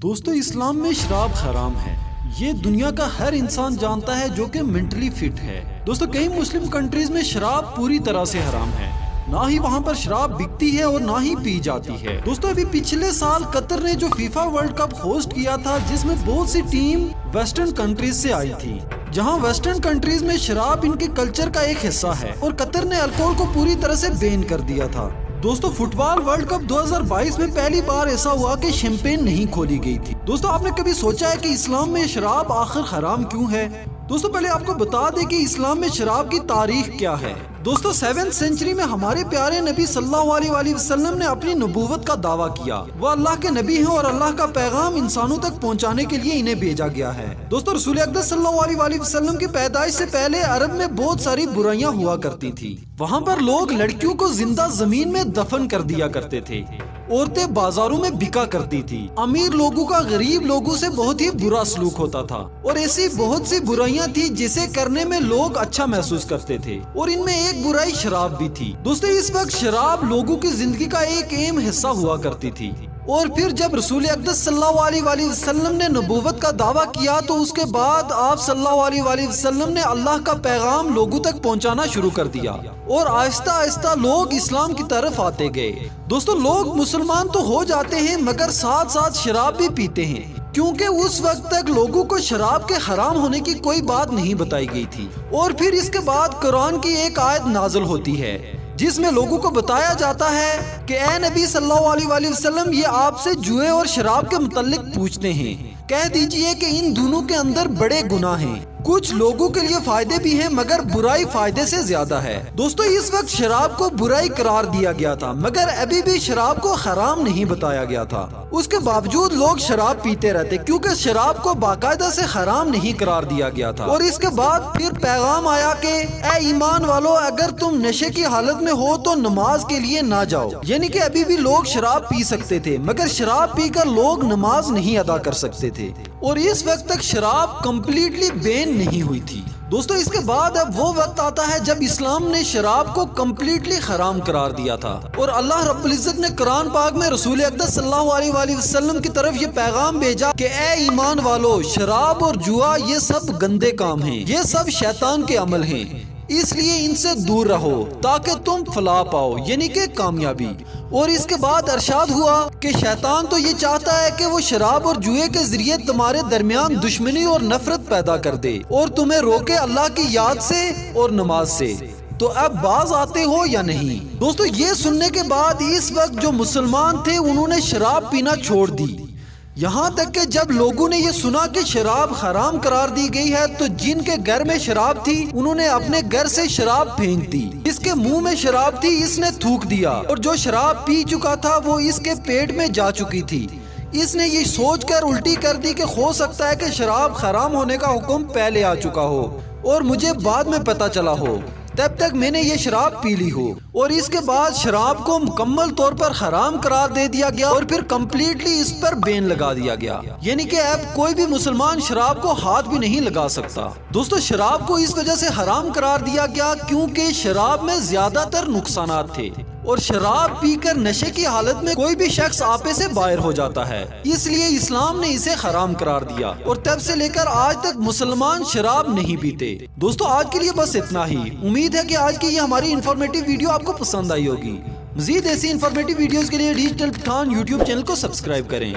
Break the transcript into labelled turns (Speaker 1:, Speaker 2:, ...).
Speaker 1: دوستو اسلام میں شراب حرام ہے، یہ دنیا کا ہر انسان جانتا ہے جو کہ منٹلی فٹ ہے۔ دوستو کئی مسلم کنٹریز میں شراب پوری طرح سے حرام ہے، نہ ہی وہاں پر شراب بکتی ہے اور نہ ہی پی جاتی ہے۔ دوستو ابھی پچھلے سال قطر نے جو فیفا ورلڈ کپ ہوسٹ کیا تھا، جس میں بہت سی ٹیم ویسٹرن کنٹریز سے آئی تھی، جہاں ویسٹرن کنٹریز میں شراب ان کے کلچر کا ایک حصہ ہے اور قطر نے الکوہل کو پوری طرح سے بین کر دیا تھا۔ دوستو فٹ بال ورلڈ کپ 2022 میں پہلی بار ایسا ہوا کہ شیمپین نہیں کھولی گئی تھی۔ دوستو آپ نے کبھی سوچا ہے کہ اسلام میں شراب آخر حرام کیوں ہے؟ دوستو پہلے آپ کو بتا دیں کہ اسلام میں شراب کی تاریخ کیا ہے۔ دوستو 7ویں سینچری میں ہمارے پیارے نبی صلی اللہ علیہ وسلم نے اپنی نبوت کا دعویٰ کیا۔ وہ اللہ کے نبی ہیں اور اللہ کا پیغام انسانوں تک پہنچانے کے لیے انہیں بھیجا گیا ہے۔ دوستو رسول اقدس صلی اللہ علیہ وسلم کی پیدائش سے پہلے عرب میں بہت ساری برائیاں ہوا کرتی تھی۔ وہاں پر لوگ لڑکیوں کو زندہ زمین میں دفن کر دیا کرتے تھے، عورتیں بازاروں میں بکا کرتی تھی، امیر لوگوں کا غریب لوگوں سے بہت ہی برا سلوک ہوتا تھا، اور ایسی بہت سی برائیاں تھی جسے کرنے میں لوگ اچھا محسوس کرتے تھے، اور ان میں ایک برائی شراب بھی تھی۔ دوستو اس وقت شراب لوگوں کی زندگی کا ایک اہم حصہ ہوا کرتی تھی، اور پھر جب رسول اقدس صلی اللہ علیہ وسلم نے نبوت کا دعویٰ کیا تو اس کے بعد آپ صلی اللہ علیہ وسلم نے اللہ کا پیغام لوگوں تک پہنچانا شروع کر دیا، اور آہستہ آہستہ لوگ اسلام کی طرف آتے گئے۔ دوستو لوگ مسلمان تو ہو جاتے ہیں مگر ساتھ ساتھ شراب بھی پیتے ہیں، کیونکہ اس وقت تک لوگوں کو شراب کے حرام ہونے کی کوئی بات نہیں بتائی گئی تھی۔ اور پھر اس کے بعد قرآن کی ایک آیت نازل ہوتی ہے جس میں لوگوں کو بتایا جاتا ہے کہ اے نبی صلی اللہ علیہ وسلم، یہ آپ سے جوئے اور شراب کے متعلق پوچھتے ہیں، کہہ دیجئے کہ ان دونوں کے اندر بڑے گناہ ہیں، کچھ لوگوں کے لیے فائدے بھی ہیں مگر برائی فائدے سے زیادہ ہے۔ دوستو اس وقت شراب کو برائی قرار دیا گیا تھا مگر ابھی بھی شراب کو حرام نہیں بتایا گیا تھا، اس کے باوجود لوگ شراب پیتے رہتے کیونکہ شراب کو باقاعدہ سے حرام نہیں قرار دیا گیا تھا۔ اور اس کے بعد پھر پیغام آیا کہ اے ایمان والو، اگر تم نشے کی حالت میں ہو تو نماز کے لیے نہ جاؤ، یعنی کہ ابھی بھی لوگ شراب پی سکتے تھے مگر شراب پی کر لوگ نماز نہیں ادا کر سکتے تھے، اور اس وقت تک شراب کمپلیٹلی بین نہیں ہوئی تھی۔ دوستو اس کے بعد اب وہ وقت آتا ہے جب اسلام نے شراب کو کمپلیٹلی حرام قرار دیا تھا، اور اللہ رب العزت نے قرآن پاک میں رسول اقدس صلی اللہ علیہ وسلم کی طرف یہ پیغام بھیجا کہ اے ایمان والو، شراب اور جوا یہ سب گندے کام ہیں، یہ سب شیطان کے عمل ہیں، اس لیے ان سے دور رہو تاکہ تم فلاح پاؤ، یعنی کہ کامیابی۔ اور اس کے بعد ارشاد ہوا کہ شیطان تو یہ چاہتا ہے کہ وہ شراب اور جوئے کے ذریعے تمہارے درمیان دشمنی اور نفرت پیدا کر دے اور تمہیں روکے اللہ کی یاد سے اور نماز سے، تو اب باز آتے ہو یا نہیں؟ دوستو یہ سننے کے بعد اس وقت جو مسلمان تھے انہوں نے شراب پینا چھوڑ دی، یہاں تک کہ جب لوگوں نے یہ سنا کہ شراب حرام قرار دی گئی ہے تو جن کے گھر میں شراب تھی انہوں نے اپنے گھر سے شراب پھینک دی، جس کے منہ میں شراب تھی اس نے تھوک دیا، اور جو شراب پی چکا تھا وہ اس کے پیٹ میں جا چکی تھی۔ اس نے یہ سوچ کر الٹی کر دی کہ ہو سکتا ہے کہ شراب حرام ہونے کا حکم پہلے آ چکا ہو اور مجھے بعد میں پتہ چلا ہو، تب تک میں نے یہ شراب پی لی ہو، اور اس کے بعد شراب کو مکمل طور پر حرام قرار دے دیا گیا اور پھر کمپلیٹلی اس پر بین لگا دیا گیا، یعنی کہ اب کوئی بھی مسلمان شراب کو ہاتھ بھی نہیں لگا سکتا۔ دوستو شراب کو اس وجہ سے حرام قرار دیا گیا کیونکہ شراب میں زیادہ تر نقصانات تھے، اور شراب پی کر نشے کی حالت میں کوئی بھی شخص آپے سے باہر ہو جاتا ہے، اس لیے اسلام نے اسے حرام قرار دیا، اور تب سے لے کر آج تک مسلمان شراب نہیں پیتے۔ دوستو آج کے لیے بس اتنا ہی، امید ہے کہ آج کی یہ ہماری انفارمیٹو ویڈیو آپ کو پسند آئی ہوگی۔ مزید ایسی انفارمیٹو ویڈیوز کے لیے ڈیجیٹل پٹھان یوٹیوب چینل کو سبسکرائب کریں۔